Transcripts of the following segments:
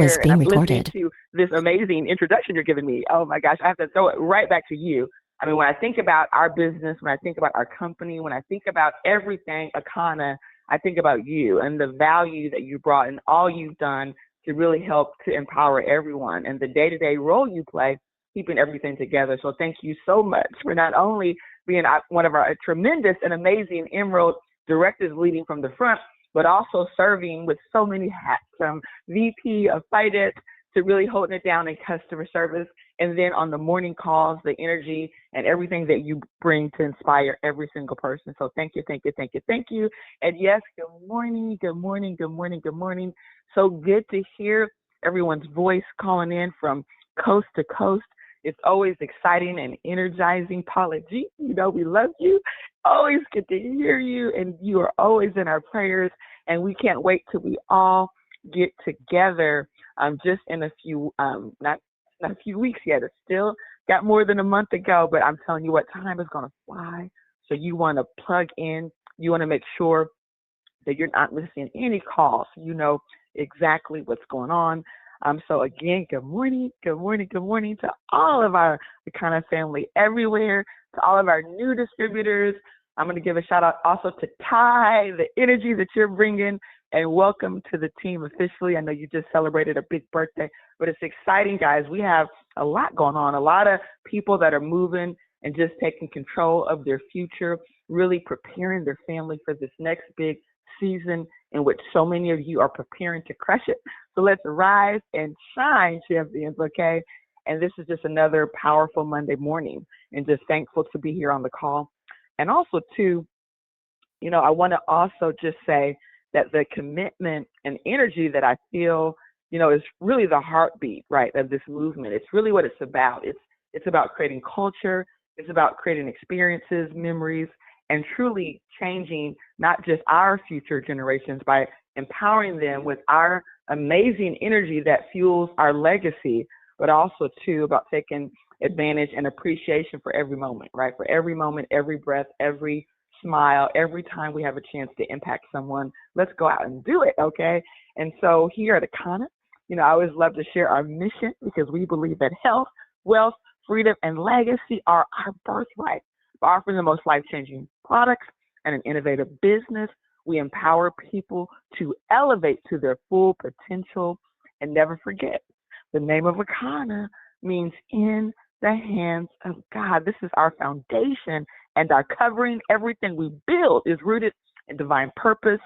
Is here and being I'm listening recorded. to this amazing introduction you're giving me. Oh my gosh, I have to throw it right back to you. I mean, when I think about our business, when I think about our company, when I think about everything Akana, I think about you and the value that you brought and all you've done to really help to empower everyone and the day-to-day role you play, keeping everything together. So thank you so much for not only being one of our tremendous and amazing Emerald directors leading from the front, but also serving with so many hats, from VP of Finance to really holding it down in customer service. And then on the morning calls, the energy and everything that you bring to inspire every single person. So thank you, thank you, thank you, thank you. And yes, good morning, good morning, good morning, good morning. So good to hear everyone's voice calling in from coast to coast. It's always exciting and energizing. Paula G, you know we love you. Always good to hear you, and you are always in our prayers. And we can't wait till we all get together just in a few, not a few weeks yet. It's still got more than a month to go, but I'm telling you what, time is going to fly. So you want to plug in. You want to make sure that you're not missing any calls. You know exactly what's going on. So again, good morning, good morning, good morning to all of our Akana family everywhere, to all of our new distributors. I'm going to give a shout out also to Ty, the energy that you're bringing, and welcome to the team officially. I know you just celebrated a big birthday, but it's exciting, guys. We have a lot going on, a lot of people that are moving and just taking control of their future, really preparing their family for this next big season in which so many of you are preparing to crush it. So let's rise and shine, champions, okay? And this is just another powerful Monday morning, and just thankful to be here on the call. And also, too, you know, I want to also just say that the commitment and energy that I feel, you know, is really the heartbeat, right, of this movement. It's really what it's about. It's about creating culture. It's about creating experiences, memories, and truly changing not just our future generations by empowering them with our amazing energy that fuels our legacy, but also too about taking advantage and appreciation for every moment, right? For every moment, every breath, every smile, every time we have a chance to impact someone, let's go out and do it, okay? And so here at Akana, you know, I always love to share our mission because we believe that health, wealth, freedom, and legacy are our birthright. By offering the most life-changing products and an innovative business, we empower people to elevate to their full potential. And never forget, the name of Akana means in the hands of God. This is our foundation, and our covering. Everything we build is rooted in divine purpose.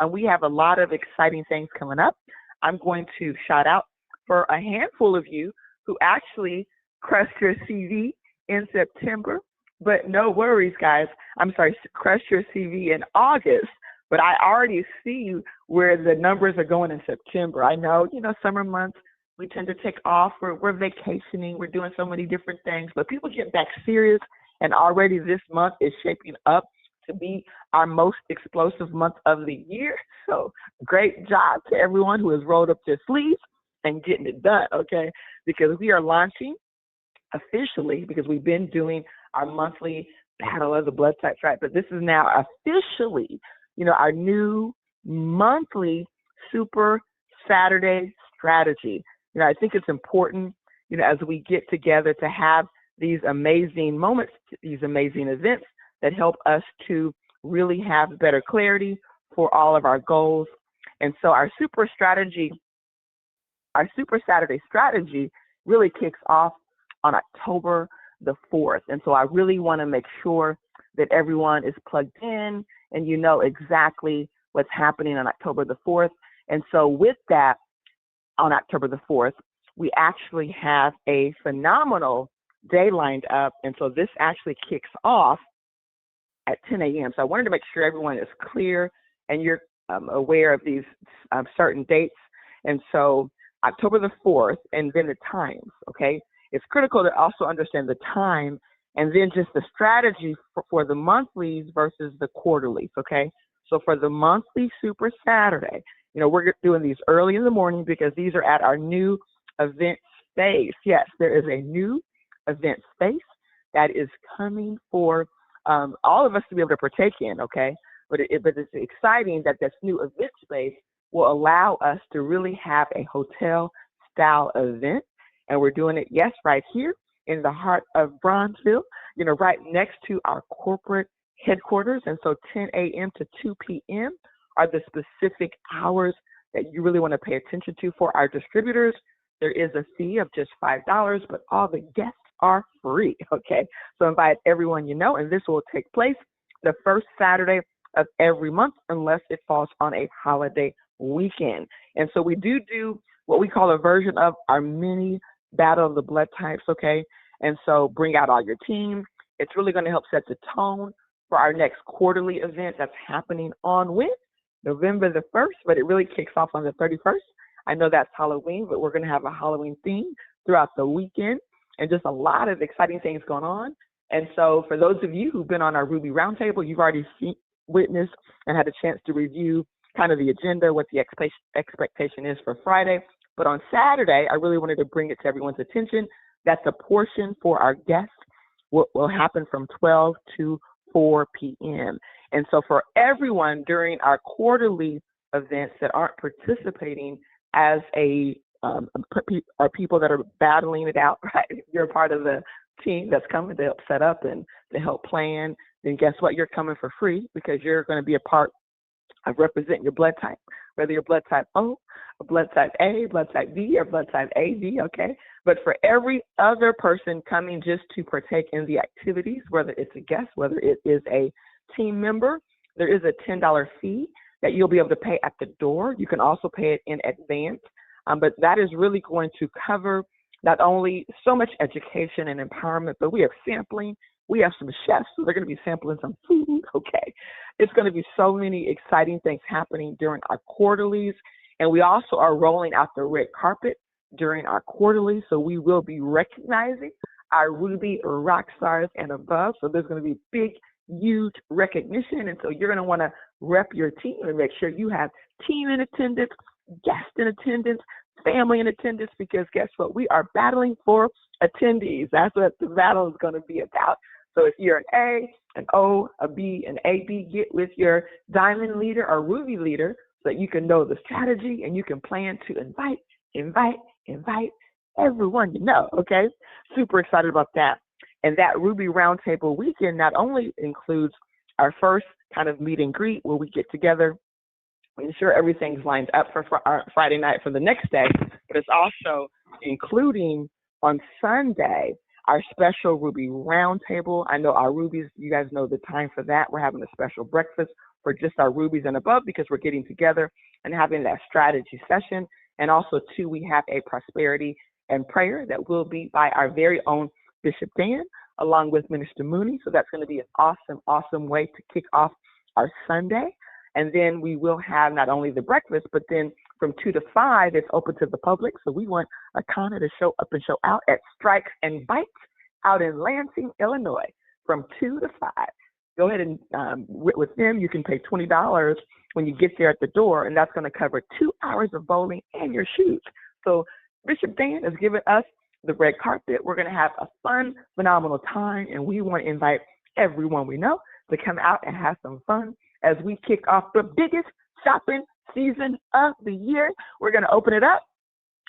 We have a lot of exciting things coming up. I'm going to shout out for a handful of you who actually crushed your CV in September. But no worries, guys. I'm sorry, crush your CV in August. But I already see where the numbers are going in September. I know, you know, summer months, we tend to take off. We're vacationing. We're doing so many different things. But people get back serious. And already this month is shaping up to be our most explosive month of the year. So great job to everyone who has rolled up their sleeves and getting it done, okay? Because we are launching officially, because we've been doing our monthly battle of the blood types, right? But this is now officially, you know, our new monthly Super Saturday strategy. You know, I think it's important, you know, as we get together to have these amazing moments, these amazing events that help us to really have better clarity for all of our goals. And so our Super Saturday strategy really kicks off on October the 4th. And so I really want to make sure that everyone is plugged in and you know exactly what's happening on October the 4th. And so with that, on October the 4th, we actually have a phenomenal day lined up. And so this actually kicks off at 10 a.m. So I wanted to make sure everyone is clear and you're aware of these certain dates. And so October the 4th, and then the times, okay? It's critical to also understand the time and then just the strategy for the monthlies versus the quarterlies, okay? So for the monthly Super Saturday, you know, we're doing these early in the morning because these are at our new event space. Yes, there is a new event space that is coming for all of us to be able to partake in, okay? But it's exciting that this new event space will allow us to really have a hotel style event. And we're doing it, yes, right here in the heart of Bronzeville, right next to our corporate headquarters. And so 10 a.m. to 2 p.m. are the specific hours that you really want to pay attention to for our distributors. There is a fee of just $5, but all the guests are free. Okay. So invite everyone you know, and this will take place the first Saturday of every month unless it falls on a holiday weekend. And so we do what we call a version of our mini battle of the blood types. Okay. And so bring out all your team. It's really going to help set the tone for our next quarterly event that's happening on November the 1st, but it really kicks off on the 31st. I know that's Halloween, but we're going to have a Halloween theme throughout the weekend and just a lot of exciting things going on. And so for those of you who've been on our Ruby Roundtable, you've already witnessed and had a chance to review kind of the agenda, what the expectation is for Friday. But on Saturday, I really wanted to bring it to everyone's attention that the portion for our guests will happen from 12 to 4 p.m. And so for everyone during our quarterly events that aren't participating as are people that are battling it out, right? If you're a part of the team that's coming to help set up and to help plan, then guess what? You're coming for free because you're going to be a part of representing your blood type, whether you're blood type O, or blood type A, blood type B, or blood type AB, okay? But for every other person coming just to partake in the activities, whether it's a guest, whether it is a team member, there is a $10 fee that you'll be able to pay at the door. You can also pay it in advance, but that is really going to cover not only so much education and empowerment, but we have sampling. We have some chefs, so they're going to be sampling some food, okay? It's going to be so many exciting things happening during our quarterlies, and we also are rolling out the red carpet during our quarterlies, so we will be recognizing our Ruby rock stars and above, so there's going to be big, huge recognition, and so you're going to want to rep your team and make sure you have team in attendance, guests in attendance, family in attendance, because guess what? We are battling for attendees. That's what the battle is going to be about. So if you're an A, an O, a B, an AB, get with your diamond leader or ruby leader so that you can know the strategy and you can plan to invite everyone you know, okay? Super excited about that. And that Ruby Roundtable weekend not only includes our first kind of meet and greet where we get together, ensure everything's lined up for our Friday night for the next day, but it's also including on Sunday our special Ruby Roundtable. I know our Rubies, you guys know the time for that. We're having a special breakfast for just our Rubies and above because we're getting together and having that strategy session. And also, too, we have a prosperity and prayer that will be by our very own Bishop Dan, along with Minister Mooney. So that's going to be an awesome, awesome way to kick off our Sunday. And then we will have not only the breakfast, but then from 2 to 5, it's open to the public. So we want Akana to show up and show out at Strikes and Bites out in Lansing, Illinois, from 2 to 5. Go ahead and with them, you can pay $20 when you get there at the door, and that's going to cover 2 hours of bowling and your shoes. So Bishop Dan has given us the red carpet. We're going to have a fun, phenomenal time, and we want to invite everyone we know to come out and have some fun as we kick off the biggest shopping season of the year. We're going to open it up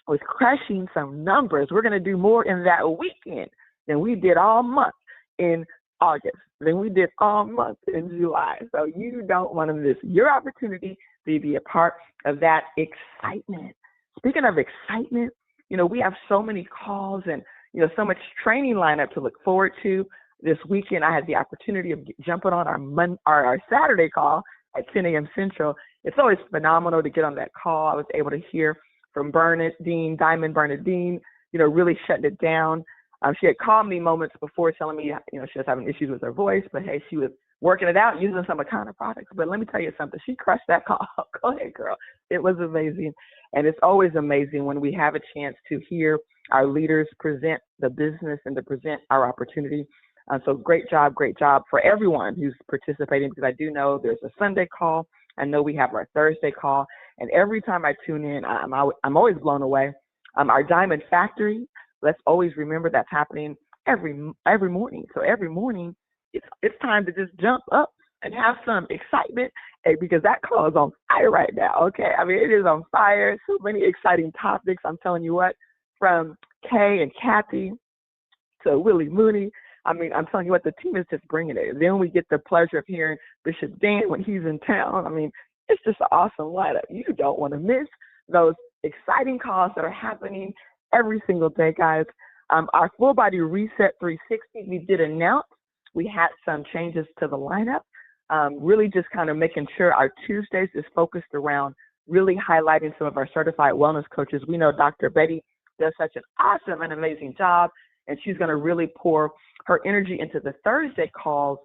with crushing some numbers. We're going to do more in that weekend than we did all month in August, than we did all month in July. So you don't want to miss your opportunity to be a part of that excitement. Speaking of excitement, we have so many calls and, so much training lineup to look forward to. This weekend, I had the opportunity of jumping on our Saturday call at 10 a.m. Central. It's always phenomenal to get on that call. I was able to hear from Diamond Bernadine, really shutting it down. She had called me moments before telling me, she was having issues with her voice, but hey, she was working it out using some Akana products. But let me tell you something. She crushed that call. Go ahead, girl. It was amazing. And it's always amazing when we have a chance to hear our leaders present the business and to present our opportunity. So great job for everyone who's participating, because I do know there's a Sunday call. I know we have our Thursday call. And every time I tune in, I'm always blown away. Our Diamond Factory, let's always remember that's happening every morning. So every morning, it's time to just jump up and have some excitement, because that call is on fire right now. Okay, I mean, it is on fire. So many exciting topics. I'm telling you what, from Kay and Kathy to Willie Mooney. I mean, I'm telling you what, the team is just bringing it. Then we get the pleasure of hearing Bishop Dan when he's in town. I mean, it's just an awesome lineup. You don't want to miss those exciting calls that are happening every single day, guys. Our Full Body Reset 360, we did announce we had some changes to the lineup, really just kind of making sure our Tuesdays is focused around really highlighting some of our certified wellness coaches. We know Dr. Betty does such an awesome and amazing job, and she's going to really pour her energy into the Thursday calls,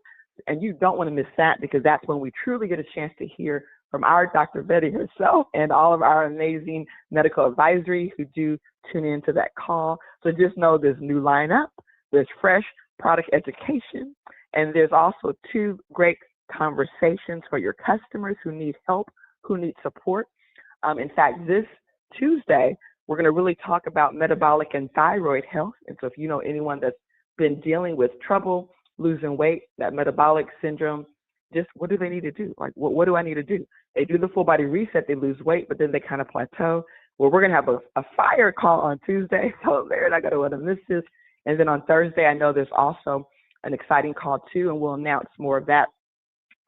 and you don't want to miss that, because that's when we truly get a chance to hear from our Dr. Betty herself and all of our amazing medical advisory who do tune into that call. So just know there's new lineup, there's fresh product education, and there's also 2 great conversations for your customers who need help, who need support. In fact, this Tuesday, we're going to really talk about metabolic and thyroid health. And so if you know anyone that's been dealing with trouble losing weight, that metabolic syndrome, just what do they need to do? Like, what do I need to do? They do the Full Body Reset, they lose weight, but then they kind of plateau. Well, we're going to have a fire call on Tuesday, so they're not going to want to miss this. And then on Thursday, I know there's also an exciting call too, and we'll announce more of that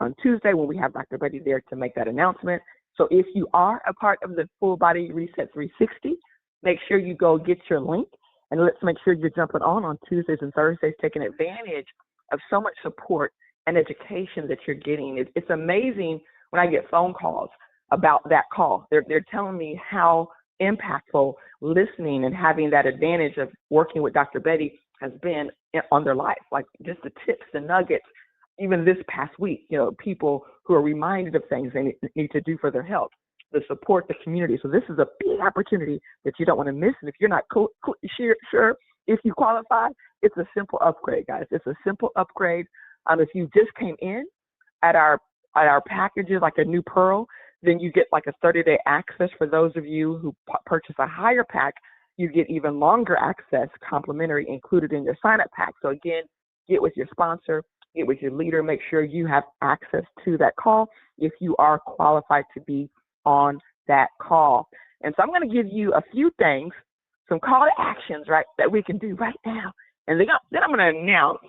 on Tuesday when we have Dr. Betty there to make that announcement. So if you are a part of the Full Body Reset 360, make sure you go get your link, and let's make sure you're jumping on Tuesdays and Thursdays, taking advantage of so much support and education that you're getting. It's amazing when I get phone calls about that call. They're telling me how impactful listening and having that advantage of working with Dr. Betty has been on their life, like just the tips, the nuggets. Even this past week, people who are reminded of things they need to do for their health, to support the community. So this is a big opportunity that you don't want to miss. And if you're not sure if you qualify, it's a simple upgrade, guys. It's a simple upgrade. If you just came in at our packages, like a new Pearl, then you get like a 30-day access. For those of you who purchase a higher pack, you get even longer access, complimentary, included in your sign-up pack. So again, get with your sponsor, get with your leader, make sure you have access to that call if you are qualified to be on that call. And so I'm going to give you a few things, some call to actions, right, that we can do right now. And then I'm going to announce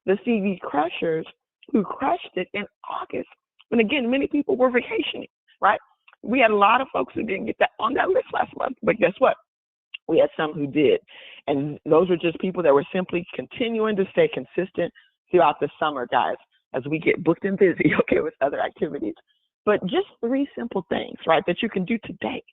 the CV Crushers who crushed it in August. And again, many people were vacationing, right? We had a lot of folks who didn't get that on that list last month, but guess what? We had some who did. And those were just people that were simply continuing to stay consistent throughout the summer, guys, as we get booked and busy, okay, with other activities. But just 3 simple things, right, that you can do today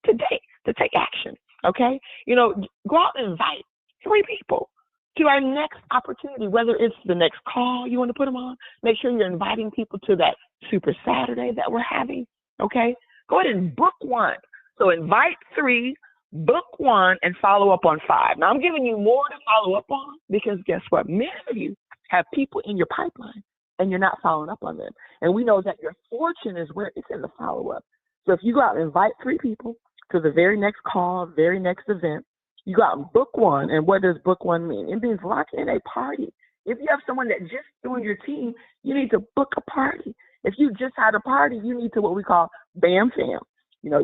to take action, okay? Go out and invite 3 people to our next opportunity, whether it's the next call you want to put them on. Make sure you're inviting people to that Super Saturday that we're having, okay? Go ahead and book one. So invite 3, book 1, and follow up on 5. Now, I'm giving you more to follow up on because guess what? Many of you have people in your pipeline and you're not following up on them. And we know that your fortune is where it's in the follow-up. So if you go out and invite 3 people to the very next call, very next event, you go out and book 1. And what does book 1 mean? It means lock in a party. If you have someone that just joined your team, you need to book a party. If you just had a party, you need to what we call BAM Fam.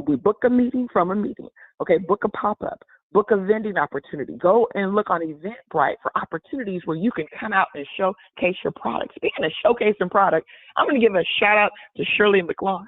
We book a meeting from a meeting. Okay, book a pop-up, book a vending opportunity. Go and look on Eventbrite for opportunities where you can come out and showcase your product. Speaking of showcasing product, I'm going to give a shout out to Shirley McLaurin.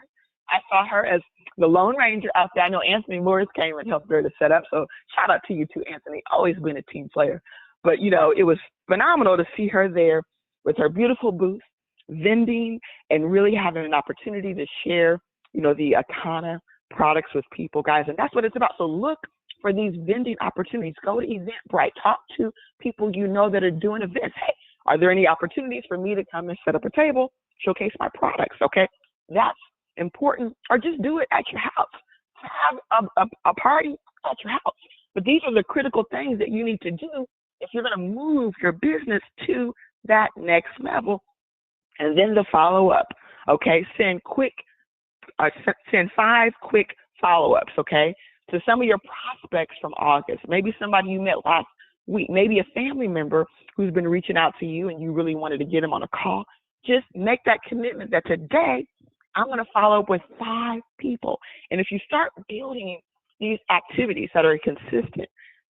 I saw her as the Lone Ranger out there. I know Anthony Morris came and helped her to set up. So shout out to you too, Anthony. Always been a team player. But, it was phenomenal to see her there with her beautiful booth, vending, and really having an opportunity to share, the Akana products with people, guys. And that's what it's about. So look for these vending opportunities. Go to Eventbrite. Talk to people that are doing events. Hey, are there any opportunities for me to come and set up a table, showcase my products? Okay, that's important. Or just do it at your house. Have a party at your house. But these are the critical things that you need to do if you're going to move your business to that next level. And then the follow-up, okay? Send 5 quick follow-ups, okay, to some of your prospects from August. Maybe somebody you met last week, maybe a family member who's been reaching out to you and you really wanted to get them on a call. just make that commitment that today I'm going to follow up with 5 people. And if you start building these activities that are consistent,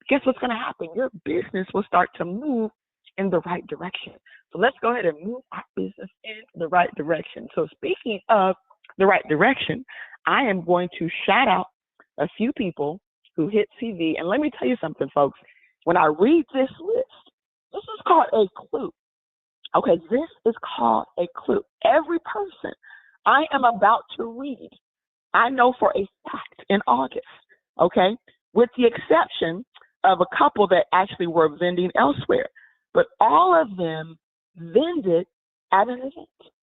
guess what's going to happen? Your business will start to move in the right direction. So let's go ahead and move our business in the right direction. So speaking of the right direction, I am going to shout out a few people who hit CV. And let me tell you something, folks. When I read this list, this is called a clue. Okay, this is called a clue. Every person I am about to read, I know for a fact in August, okay, with the exception of a couple that actually were vending elsewhere. But all of them vended at an event.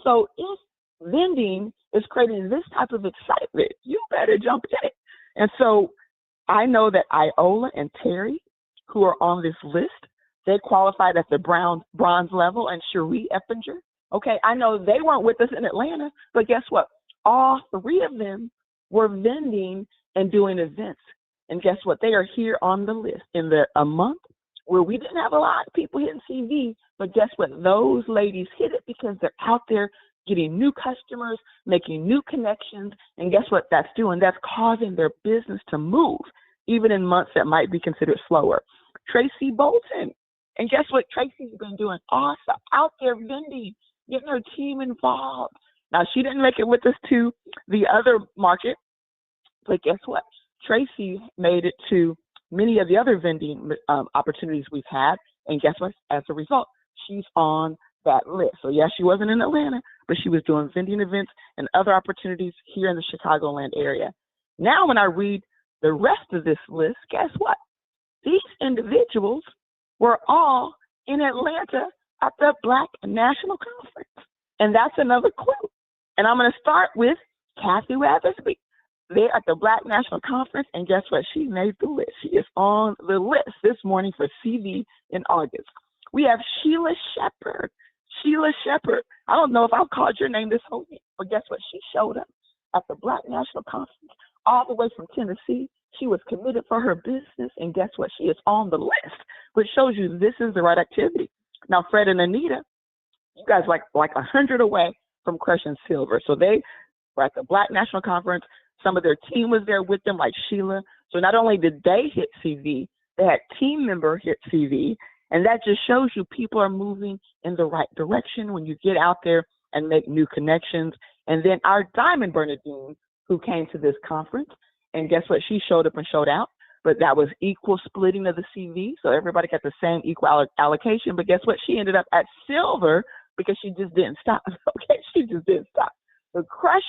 So if vending is creating this type of excitement, you better jump in it. And so I know that Iola and Terry, who are on this list, they qualified at the bronze level, and Cherie Eppinger. Okay, I know they weren't with us in Atlanta, but guess what? All 3 of them were vending and doing events. And guess what? They are here on the list in a month where we didn't have a lot of people hitting CV, but guess what? Those ladies hit it because they're out there getting new customers, making new connections, and guess what that's doing? That's causing their business to move, even in months that might be considered slower. Tracy Bolton, and guess what? Tracy's been doing awesome, out there vending, getting her team involved. Now, she didn't make it with us to the other market, but guess what? Tracy made it to many of the other vending opportunities we've had, and guess what? As a result, she's on that list. So yes, she wasn't in Atlanta, but she was doing vending events and other opportunities here in the Chicagoland area. Now, when I read the rest of this list, guess what? These individuals were all in Atlanta at the Black National Conference. And that's another clue. And I'm going to start with Kathy Weathersby. They're at the Black National Conference, and guess what? She made the list. She is on the list this morning for CV in August. We have Sheila Shepherd. Sheila Shepherd. I don't know if I've called your name this whole week, but guess what? She showed up at the Black National Conference all the way from Tennessee. She was committed for her business, and guess what? She is on the list, which shows you this is the right activity. Now, Fred and Anita, you guys like 100 away from crushing silver. So they were at the Black National Conference. Some of their team was there with them, like Sheila. So not only did they hit CV, they had team member hit CV. And that just shows you people are moving in the right direction when you get out there and make new connections. And then our Diamond Bernadine, who came to this conference, and guess what? She showed up and showed out. But that was equal splitting of the CV. So everybody got the same equal allocation. But guess what? She ended up at silver because she just didn't stop. Okay, she just didn't stop. So crush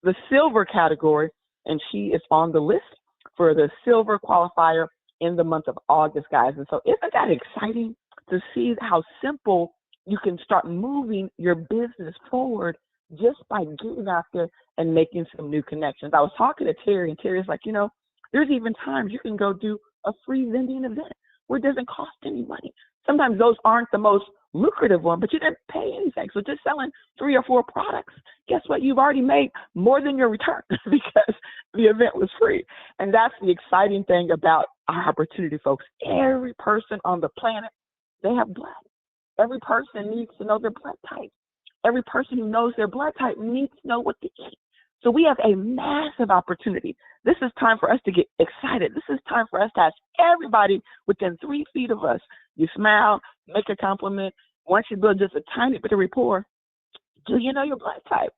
the silver category, and she is on the list for the silver qualifier in the month of August, guys. And so isn't that exciting to see how simple you can start moving your business forward just by getting out there and making some new connections? I was talking to Terry, and Terry's like, there's even times you can go do a free vending event where it doesn't cost any money. Sometimes those aren't the most lucrative one, but you didn't pay anything. So just selling 3 or 4 products, guess what? You've already made more than your return because the event was free. And that's the exciting thing about our opportunity, folks. Every person on the planet, they have blood. Every person needs to know their blood type. Every person who knows their blood type needs to know what to eat. So we have a massive opportunity. This is time for us to get excited. This is time for us to ask everybody within 3 feet of us. You smile, make a compliment. Once you build just a tiny bit of rapport, do you know your blood type?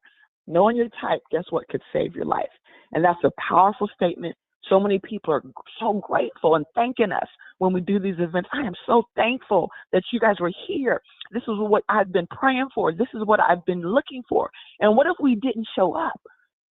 Knowing your type, guess what, could save your life. And that's a powerful statement. So many people are so grateful and thanking us when we do these events. I am so thankful that you guys were here. This is what I've been praying for. This is what I've been looking for. And what if we didn't show up?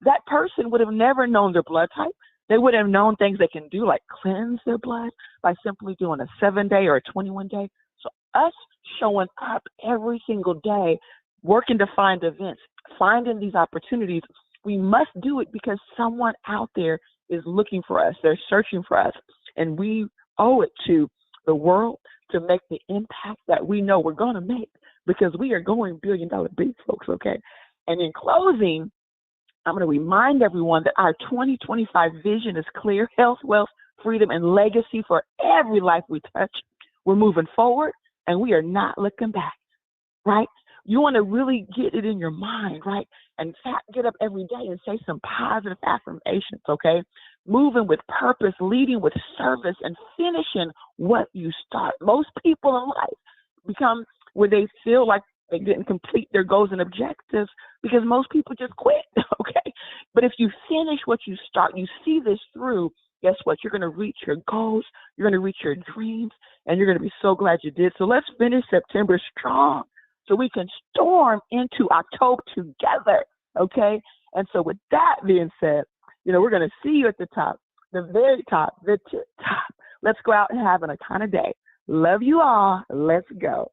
That person would have never known their blood type. They would have known things they can do, like cleanse their blood by simply doing a 7-day or a 21-day. So us showing up every single day, working to find events, finding these opportunities, we must do it because someone out there is looking for us. They're searching for us. And we owe it to the world to make the impact that we know we're going to make because we are going billion-dollar big, folks, okay? And in closing, I'm going to remind everyone that our 2025 vision is clear: health, wealth, freedom, and legacy for every life we touch. We're moving forward, and we are not looking back, right? You want to really get it in your mind, right? And in fact, get up every day and say some positive affirmations, okay? Moving with purpose, leading with service, and finishing what you start. Most people in life become where they feel like they didn't complete their goals and objectives because most people just quit, okay? But if you finish what you start, you see this through, guess what? You're going to reach your goals, you're going to reach your dreams, and you're going to be so glad you did. So let's finish September strong so we can storm into October together, okay? And so with that being said, we're going to see you at the top, the very top, the tip top. Let's go out and have an Akana day. Love you all. Let's go.